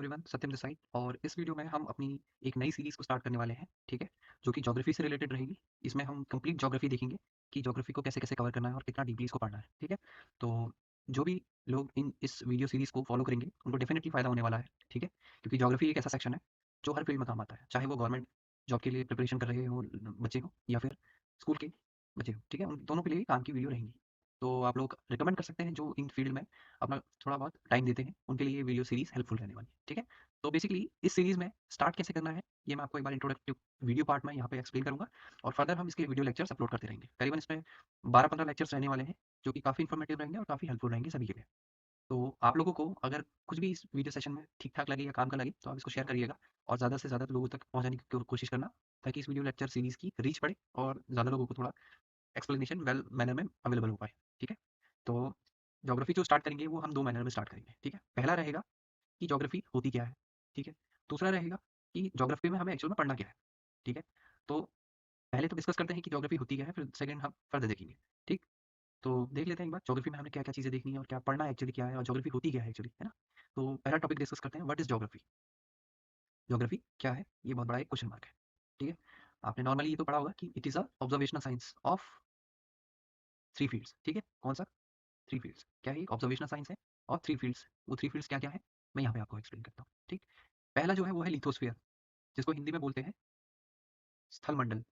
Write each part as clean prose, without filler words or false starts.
Everyone, Satyam this side. और इस video में हम अपनी एक नई सीरीज़ को स्टार्ट करने वाले हैं, ठीक है? जो कि ज्योग्राफी से रिलेटेड रहेगी। इसमें हम कंप्लीट ज्योग्राफी देखेंगे कि ज्योग्राफी को कैसे-कैसे कवर करना है और कितना डीपली इसको पढ़ना है, ठीक है? तो जो भी लोग इस वीडियो सीरीज़ को फॉलो करेंगे, उनको डेफिनिटली फ़ायदा होने वाला है, ठीक है? क्योंकि ज्योग्राफी एक ऐसा सेक्शन है, जो हर फील्ड में काम आता है, चाहे वो गवर्नमेंट जॉब के लिए प्रिपरेशन कर रहे हो बच्चे हो या फिर स्कूल के बच्चे हो, ठीक है? उन दोनों के लिए काम की वीडियो रहेंगी। तो आप लोग रिकमेंड कर सकते हैं जो इन फील्ड में अपना थोड़ा बहुत टाइम देते हैं, उनके लिए ये वीडियो सीरीज़ हेल्पफुल रहने वाली है, ठीक है? तो बेसिकली इस सीरीज़ में स्टार्ट कैसे करना है, ये मैं आपको एक बार इंट्रोडक्टिव वीडियो पार्ट में यहाँ पे एक्सप्लेन करूँगा और फर्दर हम इसके वीडियो लेक्चर्स अपलोड करते रहेंगे। करीबन इसमें 12-15 लेक्चर्स रहने वाले हैं, जो कि काफ़ी इन्फॉर्मेटिव रहेंगे और काफ़ी हेल्पफुल रहेंगे सभी के लिए। तो आप लोगों को अगर कुछ भी इस वीडियो सेशन में ठीक-ठाक लगे या काम का लगे, तो आप इसको शेयर करिएगा और ज़्यादा से ज़्यादा लोगों तक पहुँचाने की कोशिश करना, ताकि इस वीडियो लेक्चर सीरीज़ की रीच बढ़े और ज़्यादा लोगों को थोड़ा एक्सप्लेनेशन वेल मैनर में अवेलेबल हो पाए, ठीक है? तो ज्योग्राफी जो स्टार्ट करेंगे वो हम 2 मैनर में स्टार्ट करेंगे, ठीक है? पहला रहेगा कि ज्योग्राफी होती क्या है, ठीक है? दूसरा रहेगा कि ज्योग्राफी में हमें एक्चुअल में पढ़ना क्या है, ठीक है? तो पहले तो डिस्कस करते हैं कि ज्योग्राफी होती क्या है, फिर सेकंड हम फर्दर देखेंगे, ठीक? तो देख लेते हैं एक बार ज्योग्राफी में हमने क्या-क्या चीज़ें देखनी है और क्या पढ़ना एक्चुअली क्या है और ज्योग्राफी होती क्या है एक्चुअली, है ना? तो पहला टॉपिक डिस्कस करते हैं, व्हाट इज़ ज्योग्राफी? ज्योग्राफी क्या है? ये बहुत बड़ा एक क्वेश्चन मार्क है, ठीक है? आपने नॉर्मली ये तो पढ़ा होगा कि it is a observational science of 3 fields, ठीक है? कौन-सा? 3 फील्ड्स। क्या है? एक ऑब्जर्वेशनल साइंस है और 3 फील्ड्स। वो 3 फील्ड्स क्या-क्या हैं? मैं यहाँ पे आपको एक्सप्लेन करता हूँ, ठीक? पहला जो है वो है लिथोस्फीयर, जिसको हिंदी में बोलते हैं स्थल मंडल,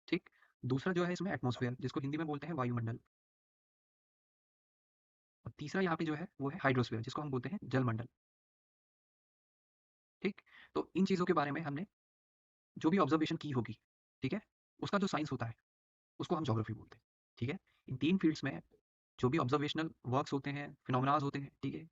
ठीक? दूसरा जो है इसमें एटमॉस्फेयर, जिसको हिंदी में बोलते हैं वायुमंडल। और तीसरा यहाँ पे जो है वो है हाइड्रोस्फीयर, जिसको हम बोलते हैं जलमंडल, ठीक? तो इन चीज़ों के बारे में हमने जो भी ऑब्जर्वेशन की होगी, ठीक है? उसका जो साइंस होता है, उसको हम ज्योग्राफी बोलते हैं, ठीक है? इन 3 फील्ड्स में जो भी ऑब्जर्वेशनल वर्क्स होते हैं, फिनोमेनास होते हैं, ठीक है?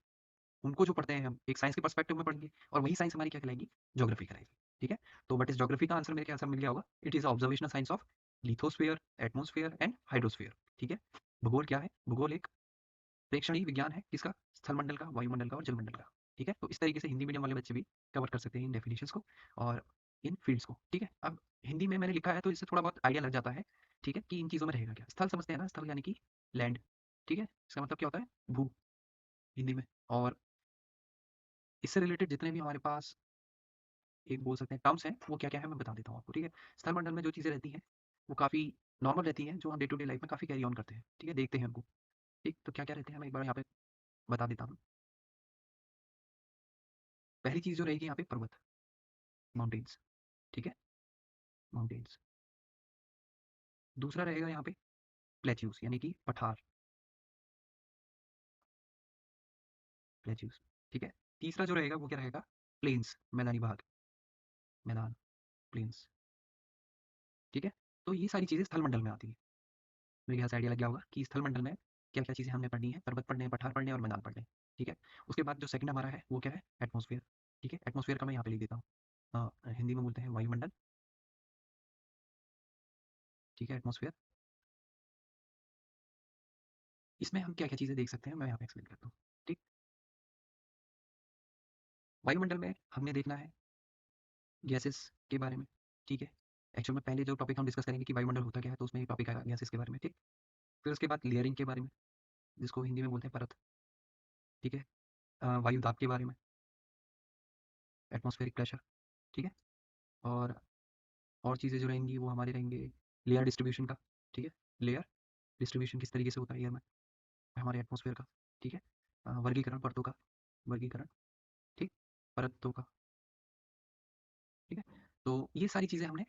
उनको जो पढ़ते हैं हम एक साइंस के पर्सपेक्टिव में पढ़ेंगे और वही साइंस हमारी क्या कहलाएगी? ज्योग्राफी कहलाएगी, ठीक है? तो व्हाट इज़ ज्योग्राफी का आंसर मेरे ख्याल से मिल गया होगा। It is observational science of lithosphere, atmosphere and hydrosphere, ठीक है? भूगोल क्या है? भूगोल एक प्रेक्षणीय विज्ञान है किसका? स्थलमंडल का, वायुमंडल का और जलमंडल का, ठीक है? तो इस तरीके से हिंदी मीडियम वाले बच्चे भी कवर कर सकते हैं इन डेफिनिशंस को और इन फील्ड्स को, ठीक है? अब हिंदी में मैंने लिखा है तो इससे थोड़ा बहुत आइडिया लग जाता है, ठीक है? कि इन चीज़ों में रहेगा क्या? स्थल समझते हैं ना? स्थल यानी कि लैंड, ठीक है? इसका मतलब क्या होता है? भू हिंदी में। और इससे रिलेटेड जितने भी हमारे पास एक बोल सकते हैं टर्म्स हैं, वो क्या-क्या है मैं बता देता हूँ आपको, ठीक है? स्थलमंडल में जो चीज़ें रहती हैं, वो काफ़ी नॉर्मल रहती हैं, जो हम डे टू डे लाइफ में काफ़ी कैरी ऑन करते हैं, ठीक है? देखते हैं उनको, ठीक? तो क्या-क्या रहते हैं मैं एक बार यहाँ पे बता देता हूँ। पहली चीज़ जो रहेगी यहाँ पे पर्वत, माउंटेन्स, ठीक है? माउंटेन्स। दूसरा रहेगा यहाँ पे प्लेट्यूज़ यानी कि पठार, प्लेट्यूज़, ठीक है? तीसरा जो रहेगा वो क्या रहेगा? प्लेन्स, मैदानी भाग, मैदान, प्लेन्स, ठीक है? तो ये सारी चीज़ें स्थलमंडल में आती हैं। मेरे ख्याल से आइडिया लग गया होगा कि स्थलमंडल में क्या-क्या चीज़ें हमने पढ़नी है, पर्वत पढ़ने हैं, पठार पढ़ने हैं और मैदान पढ़ने हैं, ठीक है? उसके बाद जो सेकंड हमारा है, वो क्या है? एटमॉस्फेयर, ठीक है? एटमॉस्फेयर का मैं यहाँ पे लिख देता हूँ। हिंदी में बोलते हैं वायुमंडल, ठीक है? एटमॉस्फेयर। इसमें हम क्या-क्या चीज़ें देख सकते हैं, मैं यहाँ पे एक्सप्लेन करता हूँ, ठीक? वायुमंडल में हमने देखना है गैसेस के बारे में, ठीक है? एक्चुअल में पहले जो टॉपिक हम डिस्कस करेंगे कि वायुमंडल होता क्या है, तो उसमें ये टॉपिक आएगा गैसेस के बारे में, ठीक? फिर उसके बाद लेयरिंग के बारे में, जिसको हिंदी में बोलते हैं परत, ठीक है? वायु दाब के बारे में, एटमॉस्फेरिक प्रेशर, ठीक है? और चीज़ें जो रहेंगी वो हमारे रहेंगे लेयर डिस्ट्रीब्यूशन का, ठीक है? लेयर डिस्ट्रीब्यूशन किस तरीके से होता है एयर में, हमारे एटमॉस्फेयर का, ठीक है? वर्गीकरण परतों का, वर्गीकरण, ठीक? परतों का, ठीक है? तो ये सारी चीज़ें हमने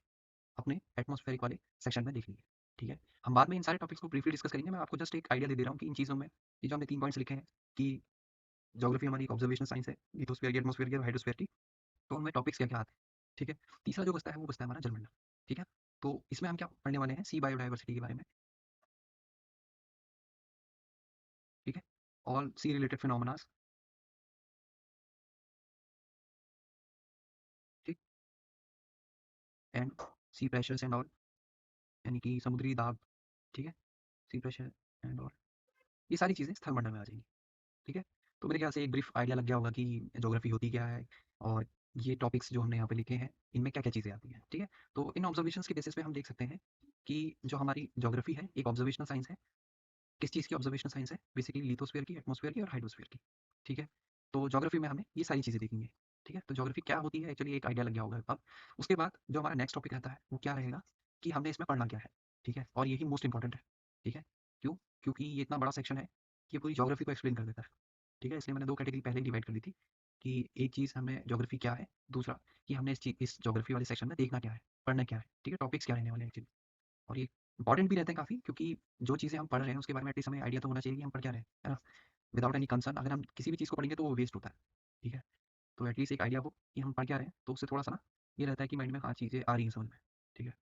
अपने एटमॉस्फेरिक वाले सेक्शन में देखनी है, ठीक है? हम बाद में इन सारे टॉपिक्स को ब्रीफली डिस्कस करेंगे, मैं आपको जस्ट एक आइडिया दे दे रहा हूँ कि इन चीज़ों में ये जो हमने 3 पॉइंट्स लिखे हैं कि ज्योग्राफी हमारी एक ऑब्जर्वेशनल साइंस है, लिथोस्फीयर की, एटमॉस्फेयर की और हाइड्रोस्फीयर की, तो उनमें टॉपिक्स क्या-क्या आते हैं, ठीक है? तीसरा जो बचता है वो बचता है हमारा जलमंडल, ठीक है? तो इसमें हम क्या पढ़ने वाले हैं? सी बायोडायवर्सिटी के बारे में, ठीक है? ऑल सी रिलेटेड फिनोमेनास, ठीक? And sea pressures and all, यानी कि समुद्री दाब, ठीक है? सी प्रेशर एंड ऑल, ये सारी चीज़ें स्थलमंडल में आ जाएँगी, ठीक है? तो मेरे ख्याल से एक ब्रीफ आइडिया लग गया होगा कि ज्योग्राफी होती क्या है और ये टॉपिक्स जो हमने यहाँ पे लिखे हैं, इनमें क्या-क्या चीज़ें आती हैं, ठीक है? तो इन ऑब्जर्वेशंस के बेसिस पे हम देख सकते हैं कि जो हमारी ज्योग्राफी है, एक ऑब्जर्वेशनल साइंस है। किस चीज़ की ऑब्जर्वेशनल साइंस है? बेसिकली लिथोस्फीयर की, एटमॉस्फेयर की और हाइड्रोस्फीयर की। ठीक है? तो ज्योग्राफी में हमें ये सारी चीज़ें देखेंगे, ठीक है? तो ज्योग्राफी क्या होती है एक्चुअली एक आइडिया लग गया होगा अब। उसके बाद जो हमारा नेक्स्ट टॉपिक रहता है वो क्या रहेगा कि हमने इसमें पढ़ना क्या है, ठीक है? और यही मोस्ट इम्पोर्टेंट है, ठीक है? क्यों? क्योंकि ये इतना बड़ा सेक्शन है कि ये पूरी ज्योग्राफी को एक्सप्लेन कर देता है, ठीक है? इसलिए मैंने 2 कैटेगरी पहले ही डिवाइड कर दी थी कि एक चीज़ हमें ज्योग्राफी क्या है, दूसरा कि हमने इस ज्योग्राफी वाले सेक्शन में देखना क्या है, पढ़ना क्या है, ठीक है? टॉपिक्स क्या रहने वाले हैं एक्चुअली। और ये इम्पोर्टेंट भी रहते हैं काफ़ी क्योंकि जो चीज़ें हम पढ़ रहे हैं उसके बारे में एटलीस्ट हमें आइडिया तो होना चाहिए कि हम पढ़ क्या रहे हैं, है ना? विदाउट एनी कंसर्न अगर हम किसी भी चीज़ को पढ़ेंगे तो वो वेस्ट होता है, ठीक है? तो एटलीस्ट एक आइडिया हो कि हम पढ़ क्या रहे हैं, तो उससे थोड़ा-सा ना ये रहता है कि माइंड में हाँ, चीज़ें आ रही हैं समझ में, ठीक है?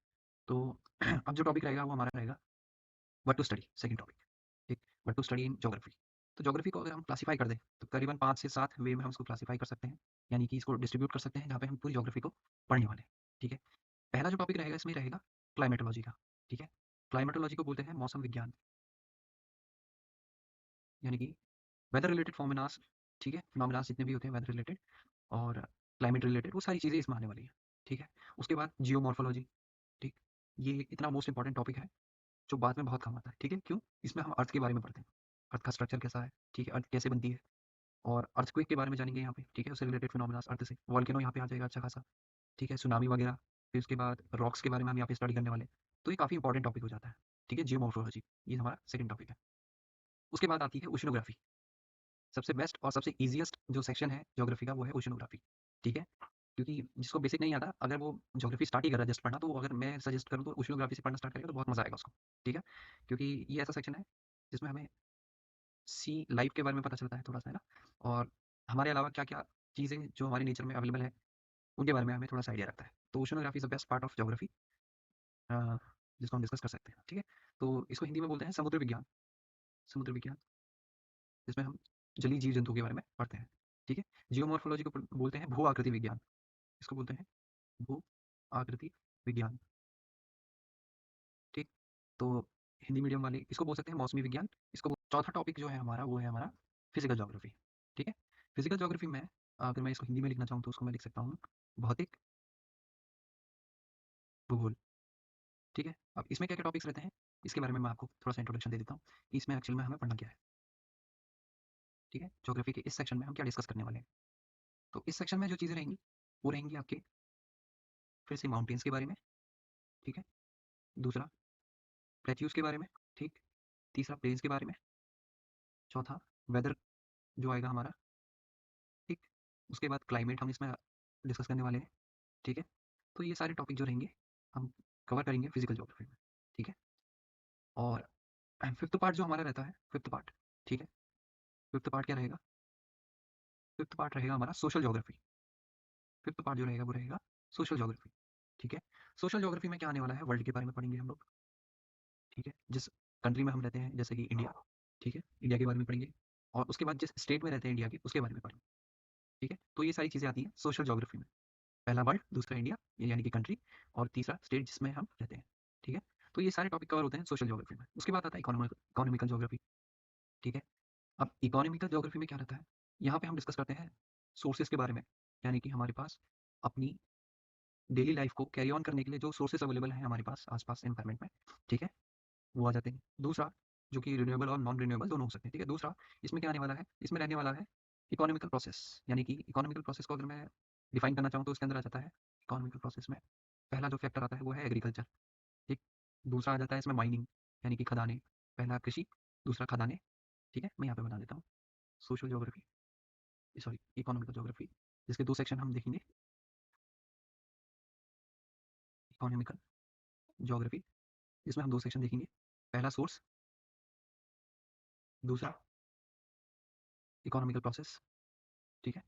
तो अब जो टॉपिक रहेगा वो हमारा रहेगा what to study, second topic, ठीक? What to study in geography. तो ज्योग्राफी को अगर हम क्लासिफाई कर दें, तो करीबन 5 से 7 वे में हम इसको क्लासिफाई कर सकते हैं, यानी कि इसको डिस्ट्रीब्यूट कर सकते हैं जहाँ पे हम पूरी ज्योग्राफी को पढ़ने वाले हैं, ठीक है? पहला जो टॉपिक रहेगा इसमें रहेगा क्लाइमेटोलॉजी का, ठीक है? क्लाइमेटोलॉजी को बोलते हैं मौसम विज्ञान, यानी कि वेदर रिलेटेड फ़िनोमेनास, ठीक है? फिनोमेनास जितने भी होते हैं वेदर रिलेटेड और क्लाइमेट रिलेटेड वो सारी चीज़ें इसमें आने वाली हैं, ठीक है? उसके बाद जियोमॉर्फोलॉजी, ठीक? ये इतना मोस्ट इम्पोर्टेंट टॉपिक है जो बाद में बहुत काम आता है, ठीक है? क्यों? इसमें हम अर्थ के बारे में पढ़ते हैं। अर्थ का स्ट्रक्चर कैसा है, ठीक है? अर्थ कैसे बनती है और अर्थक्वेक के बारे में जानेंगे यहाँ पे, ठीक है? उससे रिलेटेड फिनोमेनास अर्थ से, वोल्केनो यहाँ पे आ जाएगा अच्छा खासा, ठीक है? सुनामी वगैरह, फिर उसके बाद रॉक्स के बारे में हम यहाँ पे स्टडी करने वाले हैं। तो ये काफ़ी इंपॉर्टेंट टॉपिक हो जाता है, ठीक है? जियोमॉर्फोलॉजी ये हमारा सेकंड टॉपिक है। उसके बाद आती है ओशिनोग्राफी। सबसे बेस्ट और सबसे ईज़िएस्ट जो सेक्शन है ज्योग्राफी का वो है ओशिनोग्राफी, ठीक है? क्योंकि जिसको बेसिक नहीं आता अगर वो ज्योग्राफी स्टार्ट ही कर रहा है जस्ट पढ़ना तो वो अगर मैं सजेस्ट करूँ तो ओशिनोग्राफी से पढ़ना स्टार्ट करेगा तो बहुत मज़ा आएगा उसको, ठीक है? क्योंकि ये ऐसा सेक्शन है जिसमें हमें सी लाइफ के बारे में पता चलता है थोड़ा-सा, है ना? और हमारे अलावा क्या-क्या चीज़ें जो हमारे नेचर में अवेलेबल है, उनके बारे में हमें थोड़ा-सा आइडिया रहता है। तो oceanography is the best part of geography uh, जिसको हम डिस्कस कर सकते हैं, ठीक है? तो इसको हिंदी में बोलते हैं समुद्र विज्ञान, जिसमें हम जलीय जीव-जंतुओं के बारे में पढ़ते हैं, ठीक है? जियोमॉर्फोलॉजी को बोलते हैं भू आकृति विज्ञान, इसको बोलते हैं भू आकृति विज्ञान, ठीक? तो हिंदी मीडियम वाले इसको बोल सकते हैं मौसमी विज्ञान, इसको चौथा टॉपिक जो है हमारा वो है हमारा फिजिकल ज्योग्राफी, ठीक है? फिजिकल ज्योग्राफी में अगर मैं इसको हिंदी में लिखना चाहूँ तो उसको मैं लिख सकता हूँ भौतिक भूगोल, ठीक है? अब इसमें क्या-क्या टॉपिक्स रहते हैं, इसके बारे में मैं आपको थोड़ा-सा इंट्रोडक्शन दे देता हूँ, कि इसमें एक्चुअल में हमें पढ़ना क्या है, ठीक है? ज्योग्राफी के इस सेक्शन में हम क्या डिस्कस करने वाले हैं। तो इस सेक्शन में जो चीज़ें रहेंगी, वो रहेंगी आपके फिर से माउंटेन्स के बारे में, ठीक है? दूसरा प्लेट्यूज़ के बारे में, ठीक? तीसरा प्लेन्स के बारे में, चौथा वेदर जो आएगा हमारा, ठीक? उसके बाद क्लाइमेट हम इसमें डिस्कस करने वाले हैं, ठीक है? तो ये सारे टॉपिक जो रहेंगे, हम कवर करेंगे फिज़िकल ज्योग्राफी में, ठीक है? और फिफ्थ पार्ट जो हमारा रहता है, फिफ्थ पार्ट, ठीक है? फिफ्थ पार्ट क्या रहेगा? फिफ्थ पार्ट रहेगा हमारा सोशल ज्योग्राफी। फिफ्थ पार्ट जो रहेगा वो रहेगा सोशल ज्योग्राफी, ठीक है? सोशल ज्योग्राफी में क्या आने वाला है, वर्ल्ड के बारे में पढ़ेंगे हम लोग, ठीक है? जिस कंट्री में हम रहते हैं, जैसे कि इंडिया, ठीक है? इंडिया के बारे में पढ़ेंगे और उसके बाद जिस स्टेट में रहते हैं इंडिया के, उसके बारे में पढ़ेंगे, ठीक है? तो ये सारी चीज़ें आती हैं सोशल ज्योग्राफी में। पहला वर्ल्ड, दूसरा इंडिया यानी कि कंट्री और तीसरा स्टेट जिसमें हम रहते हैं, ठीक है? तो ये सारे टॉपिक कवर होते हैं सोशल ज्योग्राफी में। उसके बाद आता है इकोनॉमिकल ज्योग्राफी, ठीक है? अब इकोनॉमिकल ज्योग्राफी में क्या रहता है? यहाँ पे हम डिस्कस करते हैं सोर्सेज़ के बारे में, यानी कि हमारे पास अपनी डेली लाइफ़ को कैरी ऑन करने के लिए जो सोर्सेज़ अवेलेबल हैं हमारे पास आस-पास एनवायरनमेंट में, ठीक है? वो आ जाते हैं। दूसरा जो कि रिन्यूएबल और नॉन रिन्यूएबल दोनों हो सकते हैं, ठीक है? दूसरा इसमें क्या आने वाला है? इसमें रहने वाला है इकोनॉमिकल प्रोसेस, यानी कि इकोनॉमिकल प्रोसेस को अगर मैं डिफाइन करना चाहूँ तो उसके अंदर आ जाता है इकोनॉमिकल प्रोसेस में पहला जो फैक्टर आता है वो है एग्रीकल्चर, ठीक? दूसरा आ जाता है इसमें माइनिंग यानी कि खदानें, पहला कृषि, दूसरा खदानें, ठीक है? मैं यहाँ पे बता देता हूँ। Social geography sorry economical geography जिसके 2 सेक्शन हम देखेंगे, इकोनॉमिकल ज्योग्राफी जिसमें हम 2 सेक्शन देखेंगे। पहला सोर्स, दूसरा इकोनॉमिकल प्रोसेस, ठीक है?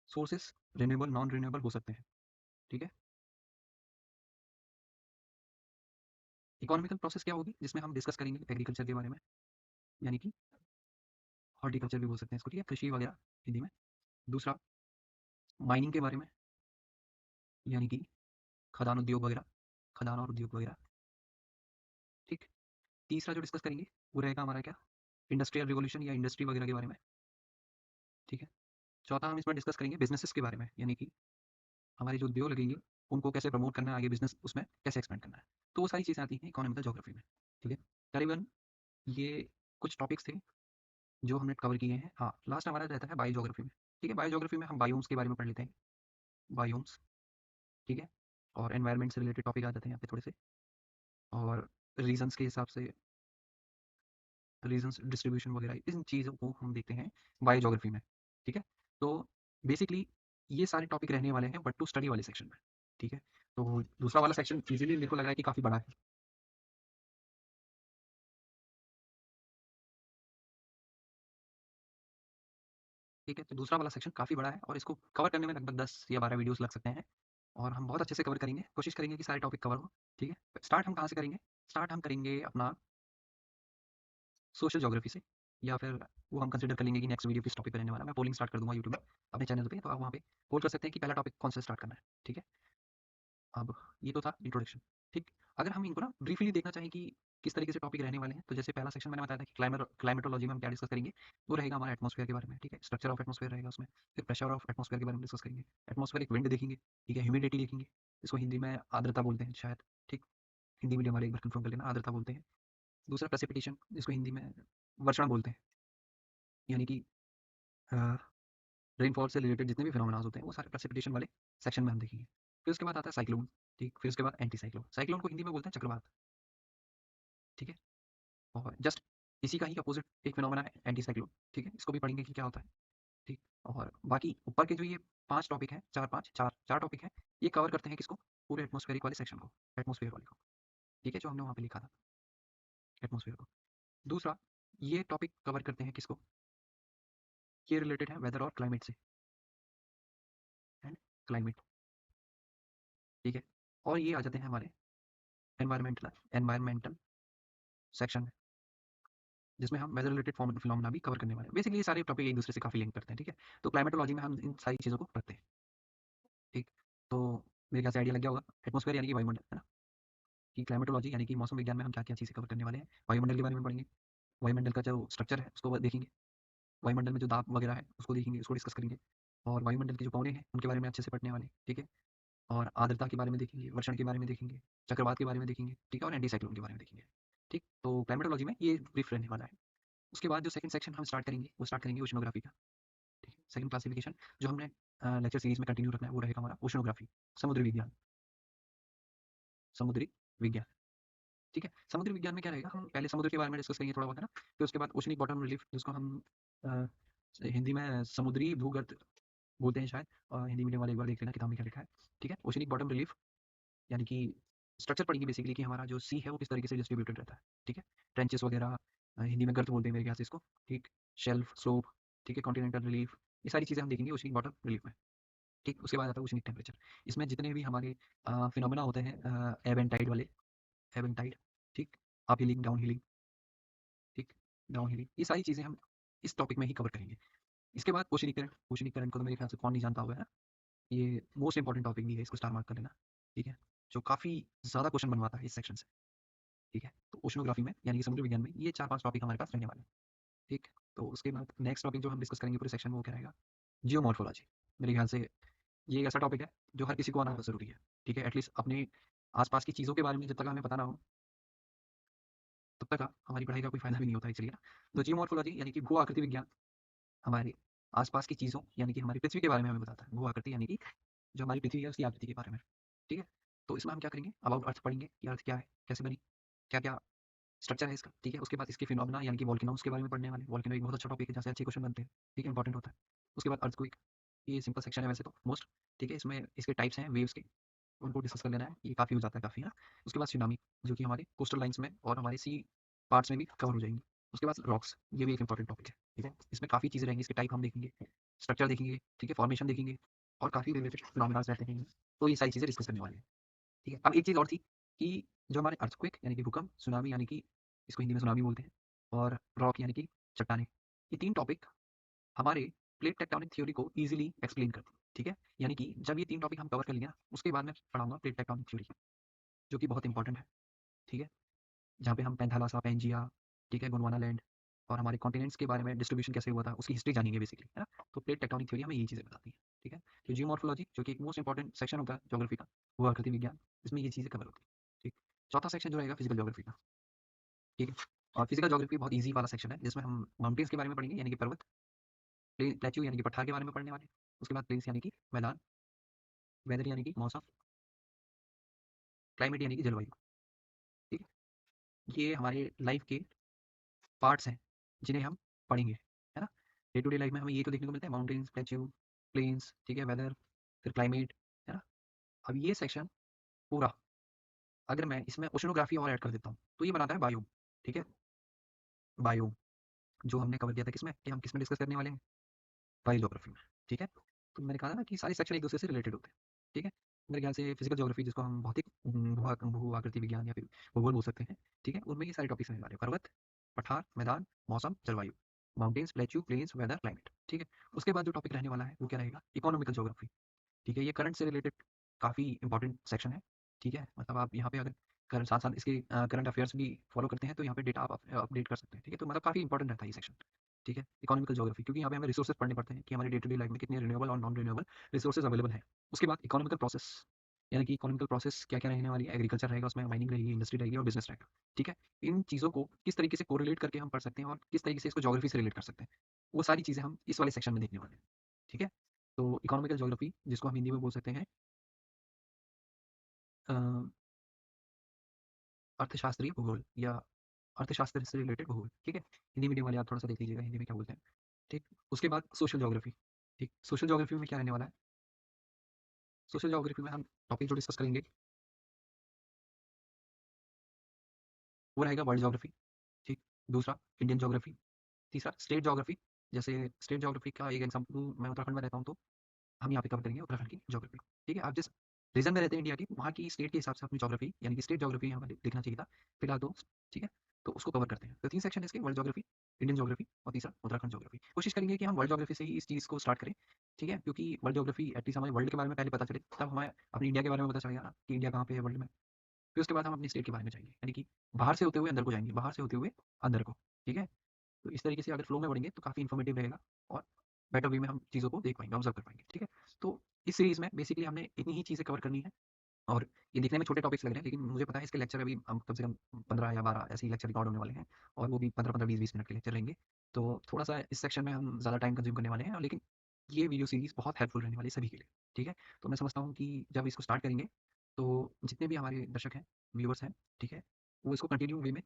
सोर्सेस रिन्यूएबल, नॉन रिन्यूएबल हो सकते हैं, ठीक है? इकोनॉमिकल प्रोसेस क्या होगी? जिसमें हम डिस्कस करेंगे एग्रीकल्चर के बारे में, यानी कि हॉर्टिकल्चर भी बोल सकते हैं इसको, ठीक है? कृषि वगैरह हिंदी में। दूसरा माइनिंग के बारे में, यानी कि खदान उद्योग वगैरह, खदान और उद्योग वगैरह, ठीक? तीसरा जो डिस्कस करेंगे वो रहेगा हमारा क्या? इंडस्ट्रियल रिवॉल्यूशन या इंडस्ट्री वगैरह के बारे में, ठीक है? चौथा हम इसमें डिस्कस करेंगे बिज़नेसेस के बारे में, यानी कि हमारे जो उद्योग लगेंगे, उनको कैसे प्रमोट करना है, आगे बिज़नेस उसमें कैसे एक्सपेंड करना है। तो वो सारी चीज़ें आती हैं इकोनॉमिकल ज्योग्राफी में, ठीक है? करीबन ये कुछ टॉपिक्स थे जो हमने कवर किए हैं, हाँ, लास्ट हमारा रहता है बायोज्योग्राफी में, ठीक है? बायोज्योग्राफी में हम बायोम्स के बारे में पढ़ लेते हैं, बायोम्स, ठीक है? और एनवायरनमेंट से रिलेटेड टॉपिक आ जाते हैं यहाँ पे थोड़े से, और रीजंस के हिसाब से रीजंस डिस्ट्रीब्यूशन वगैरह इन चीज़ों को हम देखते हैं बायोज्योग्राफी में, ठीक है? तो बेसिकली ये सारे टॉपिक रहने वाले हैं बट टू स्टडी वाले सेक्शन में, ठीक है? तो दूसरा वाला सेक्शन इजीली मेरे को लग रहा है कि काफ़ी बड़ा है, ठीक है? तो दूसरा वाला सेक्शन काफ़ी बड़ा है और इसको कवर करने में लगभग 10 या 12 वीडियोस लग सकते हैं, और हम बहुत अच्छे से कवर करेंगे, कोशिश करेंगे कि सारे टॉपिक कवर हो, ठीक है? स्टार्ट हम कहाँ से करेंगे? स्टार्ट हम करेंगे अपना सोशल ज्योग्राफी से, या फिर वो हम कंसीडर कर लेंगे कि नेक्स्ट वीडियो किस टॉपिक पे रहने वाला है। मैं पोलिंग स्टार्ट कर दूँगा यूट्यूब में अपने चैनल पे, तो आप वहाँ पे पोल कर सकते हैं कि पहला टॉपिक कौन सा स्टार्ट करना है, ठीक है? अब ये तो था इंट्रोडक्शन, ठीक? अगर हम इनको ना ब्रीफली देखना चाहें कि किस तरीके से टॉपिक रहने वाले हैं, तो जैसे पहला सेक्शन मैंने बताया था कि क्लाइमेटोलॉजी में हम क्या डिस्कस करेंगे, वो रहेगा हमारा एटमॉस्फेयर के बारे में, ठीक है? स्ट्रक्चर ऑफ एटमॉस्फेयर रहेगा उसमें, फिर प्रेशर ऑफ एटमॉस्फेयर के बारे में डिस्कस करेंगे, एटमॉस्फेरिक विंड देखेंगे, ठीक है? ह्यूमिडिटी देखेंगे, इसको हिंदी में आर्द्रता बोलते हैं शायद, ठीक? हिंदी मीडियम वाले एक बार कंफर्म कर लेना, आर्द्रता बोलते हैं। दूसरा प्रेसिपिटेशन, जिसको हिंदी में वर्षण बोलते हैं, यानी कि रेनफॉल से रिलेटेड जितने भी फिनोमेनास होते हैं वो सारे प्रेसिपिटेशन वाले सेक्शन में हम देखेंगे। फिर उसके बाद आता है साइक्लोन, ठीक? फिर उसके बाद एंटी साइक्लोन, साइक्लोन को हिंदी में बोलते हैं चक्रवात, ठीक है? और जस्ट इसी का ही अपोजिट एक फिनोमेना है एंटी साइक्लोन, ठीक है? इसको भी पढ़ेंगे कि क्या होता है, ठीक? और बाकी ऊपर के जो ये 5 टॉपिक हैं, 4 टॉपिक हैं, ये कवर करते हैं किसको? पूरे एटमॉस्फेरिक वाले सेक्शन को, एटमॉस्फेयर वाले को, ठीक है? जो हमने वहाँ पे लिखा था, एटमॉस्फेयर को। दूसरा, ये टॉपिक कवर करते हैं किसको? ये रिलेटेड है वेदर और क्लाइमेट से, एंड क्लाइमेट, ठीक है? और ये आ जाते हैं हमारे एनवायरमेंटल एनवायरमेंटल सेक्शन में, जिसमें हम वेदर रिलेटेड फिनोमेना भी कवर करने वाले हैं। बेसिकली ये सारे टॉपिक एक दूसरे से काफ़ी लिंक करते हैं, ठीक है? तो क्लाइमेटोलॉजी में हम इन सारी चीज़ों को पढ़ते हैं, ठीक? तो मेरे ख्याल से आइडिया लग गया होगा। एटमॉस्फेयर यानी कि वायुमंडल, है ना? कि क्लाइमेटोलॉजी यानी कि मौसम विज्ञान में हम क्या-क्या चीज़ें कवर करने वाले हैं। वायुमंडल के बारे में पढ़ेंगे, वायुमंडल का जो स्ट्रक्चर है उसको देखेंगे, वायुमंडल में जो दाब वगैरह है उसको देखेंगे, उसको डिस्कस करेंगे, और वायुमंडल के जो कौने हैं उनके बारे में अच्छे से पढ़ने वाले हैं, ठीक है? और आर्द्रता के बारे में देखेंगे, वर्षण के बारे में देखेंगे, चक्रवात के बारे में देखेंगे, ठीक है? और एंटी साइक्लोन के बारे में देखेंगे, ठीक? तो क्लाइमेटोलॉजी में ये ब्रीफ रहने वाला है। उसके बाद जो सेकंड सेक्शन हम स्टार्ट करेंगे, वो स्टार्ट करेंगे ओशनोग्राफी का, ठीक है? सेकंड क्लासिफिकेशन जो हमने लेक्चर सीरीज में कंटिन्यू रखना है वो रहेगा हमारा ओशनोग्राफी, समुद्री विज्ञान, समुद्री विज्ञान, ठीक है? समुद्री विज्ञान में क्या रहेगा, हम पहले समुद्र के बारे में डिस्कस करेंगे थोड़ा बहुत, है ना? फिर उसके बाद ओशनिक बॉटम रिलीफ, जिसको हम अ, हिंदी में समुद्री भूगर्भ बोलते हैं शायद, हिंदी मीडियम वाले एक बार देख लेना किताब में क्या लिखा है, ठीक है? ओशनिक बॉटम रिलीफ यानी कि स्ट्रक्चर पढ़ेंगे बेसिकली कि हमारा जो सी है वो किस तरीके से डिस्ट्रीब्यूटेड रहता है, ठीक है? ट्रेंचेस वगैरह, हिंदी में गर्त बोलते हैं मेरे ख्याल से इसको, ठीक? शेल्फ, स्लोप, ठीक है? कॉन्टिनेंटल रिलीफ, ये सारी चीज़ें हम देखेंगे ओशनिक बॉटम रिलीफ में, ठीक? उसके बाद आता है ओशनिक टेम्परेचर। इसमें जितने भी हमारे फिनोमेना होते हैं, एब एंड टाइड वाले, एब एंड टाइड, ठीक? अप हीलिंग, डाउन हीलिंग, ठीक? डाउन हीलिंग, ये सारी चीज़ें हम इस टॉपिक में ही कवर करेंगे। इसके बाद ओशनिक करंट को तो मेरे ख्याल से कौन नहीं जानता होगा, है ना? ये मोस्ट इंपॉर्टेंट टॉपिक भी है, इसको स्टार मार्क कर लेना, ठीक है? जो काफ़ी ज़्यादा क्वेश्चन बनवाता है इस सेक्शन से, ठीक है? तो ओशनोग्राफी में यानी कि समुद्र विज्ञान में ये 4-5 टॉपिक हमारे पास रहने वाले हैं, ठीक? तो उसके बाद नेक्स्ट टॉपिक जो हम डिस्कस करेंगे पूरे सेक्शन में वो क्या रहेगा? जियोमॉर्फोलॉजी। मेरे ख्याल से ये एक ऐसा टॉपिक है जो हर किसी को आना बहुत ज़रूरी है, ठीक है? एटलीस्ट अपने आस-पास की चीज़ों के बारे में जब तक हमें पता ना हो, तब तक हमारी पढ़ाई का कोई फ़ायदा भी नहीं होता है, चलिए ना? तो जियोमॉर्फोलॉजी यानी कि भू आकृति विज्ञान हमारे आस-पास की चीज़ों यानी कि हमारी पृथ्वी के बारे में हमें बताता है। भू आकृति यानी कि जो हमारी पृथ्वी है उसकी आकृति के बारे में, ठीक है? तो इसमें हम क्या करेंगे? अबाउट अर्थ पढ़ेंगे कि अर्थ क्या है? कैसे बनी? क्या-क्या स्ट्रक्चर है इसका, ठीक है? उसके बाद इसके फिनोमेना यानी कि वोल्केनोज के बारे में पढ़ने वाले, वोल्केनो एक बहुत अच्छा टॉपिक है जहाँ से अच्छे क्वेश्चन बनते हैं, ठीक है? इंपॉर्टेंट होता है। उसके बाद अर्थक्वेक, ये सिंपल सेक्शन है वैसे तो मोस्ट, ठीक है? इसमें इसके टाइप्स हैं वेव्स के, उनको डिस्कस कर लेना है, ये काफ़ी हो जाता है काफ़ी, है ना? उसके बाद सुनामी जो कि हमारे कोस्टल लाइन्स में और हमारे सी पार्ट्स में भी कवर हो जाएंगी। उसके बाद रॉक्स, ये भी एक इंपॉर्टेंट टॉपिक है, ठीक है? इसमें काफ़ी चीज़ें रहेंगी, इसके टाइप हम देखेंगे, स्ट्रक्चर देखेंगे, ठीक है? फॉर्मेशन देखेंगे, और काफ़ी रिलेटेड फिनोमेनास रहते हैं, तो ये सारी चीज़ें डिस्कस करने वाले हैं, ठीक है? अब एक चीज़ और थी कि जो हमारे अर्थक्वेक यानी कि भूकंप, सुनामी यानी कि इसको हिंदी में सुनामी बोलते हैं, और रॉक यानी कि चट्टानें, ये 3 टॉपिक हमारे प्लेट टेक्टोनिक थ्योरी को ईज़िली एक्सप्लेन करती है, ठीक है? यानी कि जब ये 3 टॉपिक हम कवर कर लेंगे ना, उसके बाद मैं पढ़ाऊँगा प्लेट टेक्टोनिक थ्योरी, जो कि बहुत इंपॉर्टेंट है, ठीक है? जहाँ पे हम पैंथालासा, पैंजिया, ठीक है? गोंडवाना लैंड और हमारे कॉन्टिनेंट्स के बारे में डिस्ट्रीब्यूशन कैसे हुआ था, उसकी हिस्ट्री जानेंगे बेसिकली, है ना? तो प्लेट टेक्टोनिक थ्योरी हमें यही चीज़ें बताती है, ठीक है? तो जियोमॉर्फोलॉजी जो कि एक मोस्ट इंपॉर्टेंट सेक्शन होता है ज्योग्राफी का, वो आकृति विज्ञान, इसमें ये चीज़ें कवर होती है, ठीक? चौथा सेक्शन जो रहेगा फिजिकल ज्योग्राफी का, ठीक है? और फिजिकल ज्योग्राफी बहुत ईजी वाला सेक्शन है जिसमें हम माउंटेन्स के बारे में पढ़ेंगे यानी कि पर्वत, प्लेट्यू यानी कि पठार के बारे में पढ़ने वाले हैं। उसके बाद प्लेन्स यानी कि मैदान, वेदर यानी कि मौसम, क्लाइमेट यानी कि जलवायु। ठीक है, ये हमारे लाइफ के पार्ट्स हैं जिन्हें हम पढ़ेंगे, है ना। डे टू डे लाइफ में हमें ये तो देखने को मिलता है, माउंटेन्स, प्लेट्यू, प्लेन्स, ठीक है, वेदर, फिर क्लाइमेट, है ना। अब ये सेक्शन पूरा अगर मैं इसमें ओशनोग्राफी और ऐड कर देता हूँ तो ये बनाता है बायोम। ठीक है, बायोम जो हमने कवर किया था किसमें, कि हम किसमें डिस्कस करने वाले हैं, बायोज्योग्राफी में। ठीक है, तो मैंने कहा था ना कि सारे सेक्शन एक दूसरे से रिलेटेड होते हैं। ठीक है, मेरे ख्याल से फिजिकल ज्योग्राफी जिसको हम भौतिक भू आकृति विज्ञान या फिर भूगोल बोल सकते हैं, ठीक है, उनमें ये सारे टॉपिक्स आने वाले हैं, पर्वत, पठार, मैदान, मौसम, जलवायु, mountains, plateau, plains, weather, climate. ठीक है, उसके बाद जो टॉपिक रहने वाला है वो क्या रहेगा, इकोनॉमिकल ज्योग्राफी। ठीक है, ये करंट से रिलेटेड काफ़ी इंपॉर्टेंट सेक्शन है। ठीक है, मतलब आप यहाँ पे अगर करंट साथ साथ इसके करंट अफेयर्स भी फॉलो करते हैं तो यहाँ पे डेटा आप अपडेट कर सकते हैं। ठीक है, तो मतलब काफ़ी इंपॉर्टेंट रहता है ये सेक्शन। ठीक है, इकोनॉमिकल ज्योग्राफी, क्योंकि यहाँ पे हमें रिसोर्सेज पढ़ने पड़ते हैं कि हमारी डे टू डे लाइफ में कितने रिन्यूएबल और नॉन रिन्यूएबल रिसोर्सेज अवेलेबल हैं। उसके बाद इकोनॉमिकल प्रोसेस, यानी कि इकोनॉमिकल प्रोसेस क्या क्या रहने वाली है, एग्रीकल्चर रहेगा उसमें, माइनिंग रहेगी, इंडस्ट्री रहेगी और बिजनेस रहेगा। ठीक है, इन चीज़ों को किस तरीके से कोरिलेट करके हम पढ़ सकते हैं और किस तरीके से इसको ज्योग्राफी से रिलेट कर सकते हैं, वो सारी चीज़ें हम इस वाले सेक्शन में देखने वाले हैं। ठीक है, तो इकोनॉमिकल ज्योग्राफी जिसको हम हिंदी में बोल सकते हैं अ, अर्थशास्त्रीय भूगोल या अर्थशास्त्र से रिलेटेड भूगोल। ठीक है, हिंदी मीडियम वाले आप थोड़ा सा देख लीजिएगा हिंदी में क्या बोलते हैं। ठीक, उसके बाद सोशल ज्योग्राफी। ठीक, सोशल ज्योग्राफी में क्या रहने वाला है, सोशल ज्योग्राफी में हम टॉपिक जो डिस्कस करेंगे वो रहेगा वर्ल्ड ज्योग्राफी। ठीक, दूसरा इंडियन ज्योग्राफी, तीसरा स्टेट ज्योग्राफी। जैसे स्टेट ज्योग्राफी का एक एग्जाम्पल, मैं उत्तराखंड में रहता हूँ तो हम यहाँ पे कवर करेंगे उत्तराखंड की ज्योग्राफी। ठीक है, आप जिस रीजन में रहते हैं इंडिया की, वहाँ की स्टेट के हिसाब से अपनी ज्योग्राफी यानी कि स्टेट ज्योग्राफी हमें देखना चाहिए था फिलहाल तो। ठीक है, तो उसको कवर करते हैं। तो 3 सेक्शन है इसके, वर्ल्ड ज्योग्राफी, इंडियन ज्योग्राफी और तीसरा उत्तराखंड ज्योग्राफी। कोशिश करेंगे कि हम वर्ल्ड ज्योग्राफी से ही इस चीज़ को स्टार्ट करें। ठीक है, क्योंकि वर्ल्ड ज्योग्राफी एटलीस्ट हमें वर्ल्ड के बारे में पहले पता चले, तब हमें अपनी इंडिया के बारे में पता चलेगा ना कि इंडिया कहाँ पे है वर्ल्ड में। फिर उसके बाद हम अपनी स्टेट के बारे में जाएँगे, यानी कि बाहर से होते हुए अंदर को जाएँगे, बाहर से होते हुए अंदर को। ठीक है? तो इस तरीके से अगर फ्लो में पढ़ेंगे तो काफ़ी इन्फॉर्मेटिव रहेगा और बेटर वे में हम चीज़ों को देख पाएँगे, ऑब्ज़र्व कर पाएँगे। ठीक है? तो इस सीरीज़ में बेसिकली हमने इतनी ही चीज़ें कवर करनी है और ये दिखने में छोटे टॉपिक्स लग रहे हैं, लेकिन मुझे पता है इसके लेक्चर अभी कम से कम 15 या 12 ऐसे ही लेक्चर रिकॉर्ड होने वाले हैं और वो भी 15-15, 20-20 मिनट के लेक्चर रहेंगे। तो थोड़ा-सा इस सेक्शन में हम ज़्यादा टाइम कंज़्यूम करने वाले हैं, लेकिन ये वीडियो सीरीज़ बहुत हेल्पफुल रहने वाली है सभी के लिए। ठीक है? तो मैं समझता हूँ कि जब इसको स्टार्ट करेंगे, तो जितने भी हमारे दर्शक हैं, व्यूअर्स हैं, ठीक है? वो इसको कंटिन्यू वे में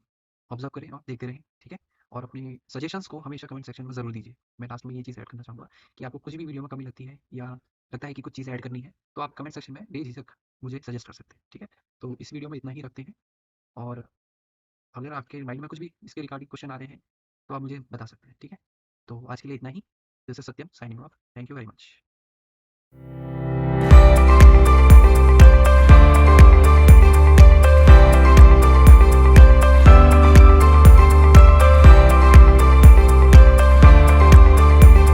ऑब्ज़र्व करें और देखते रहें। ठीक है? और अपनी सजेशंस को हमेशा कमेंट सेक्शन में ज़रूर दीजिए। मैं लास्ट में ये चीज़ ऐड करना चाहूँगा कि आपको कुछ भी वीडियो में कमी लगती है या लगता है कि कुछ चीज़ें ऐड करनी है, तो आप कमेंट सेक्शन में बेझिझक मुझे सजेस्ट कर सकते हैं। ठीक है? तो इस वीडियो में इतना ही रखते हैं और अगर आपके माइंड में कुछ भी इसके रिगार्डिंग क्वेश्चन आ रहे हैं, तो आप मुझे बता सकते हैं। ठीक है? तो आज के लिए इतना ही। This is Satyam signing off. Thank you very much.